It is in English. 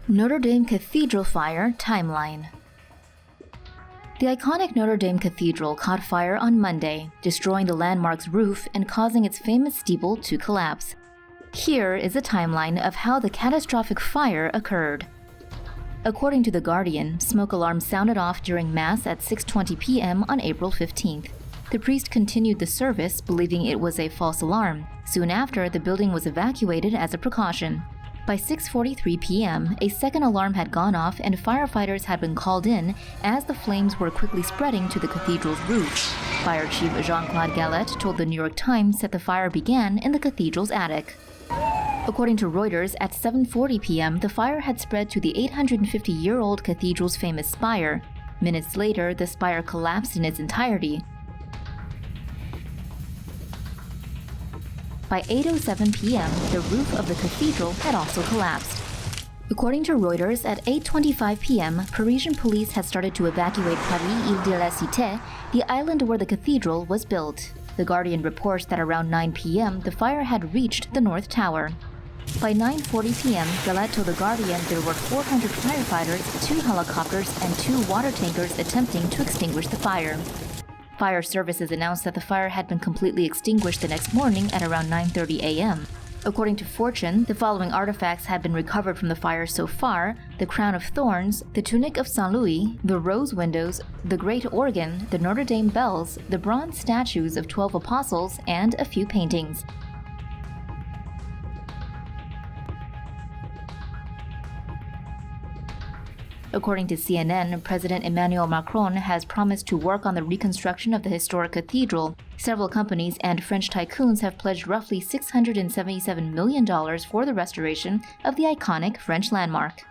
Notre-Dame Cathedral Fire Timeline. The iconic Notre-Dame Cathedral caught fire on Monday, destroying the landmark's roof and causing its famous steeple to collapse. Here is a timeline of how the catastrophic fire occurred. According to The Guardian, smoke alarms sounded off during Mass at 6:20 p.m. on April 15th. The priest continued the service, believing it was a false alarm. Soon after, the building was evacuated as a precaution. By 6:43 p.m., a second alarm had gone off and firefighters had been called in as the flames were quickly spreading to the cathedral's roof. Fire Chief Jean-Claude Gallet told the New York Times that the fire began in the cathedral's attic. According to Reuters, at 7:40 p.m., the fire had spread to the 850-year-old cathedral's famous spire. Minutes later, the spire collapsed in its entirety. By 8:07 p.m., the roof of the cathedral had also collapsed. According to Reuters, at 8:25 p.m., Parisian police had started to evacuate Paris-Île-de-la-Cité, the island where the cathedral was built. The Guardian reports that around 9 p.m., the fire had reached the North Tower. By 9:40 p.m., Gallet told The Guardian there were 400 firefighters, 2 helicopters, and 2 water tankers attempting to extinguish the fire. Fire services announced that the fire had been completely extinguished the next morning at around 9:30 a.m. According to Fortune, the following artifacts had been recovered from the fire so far: the crown of thorns, the tunic of Saint Louis, the rose windows, the great organ, the Notre Dame bells, the bronze statues of 12 apostles, and a few paintings. According to CNN, President Emmanuel Macron has promised to work on the reconstruction of the historic cathedral. Several companies and French tycoons have pledged roughly $677 million for the restoration of the iconic French landmark.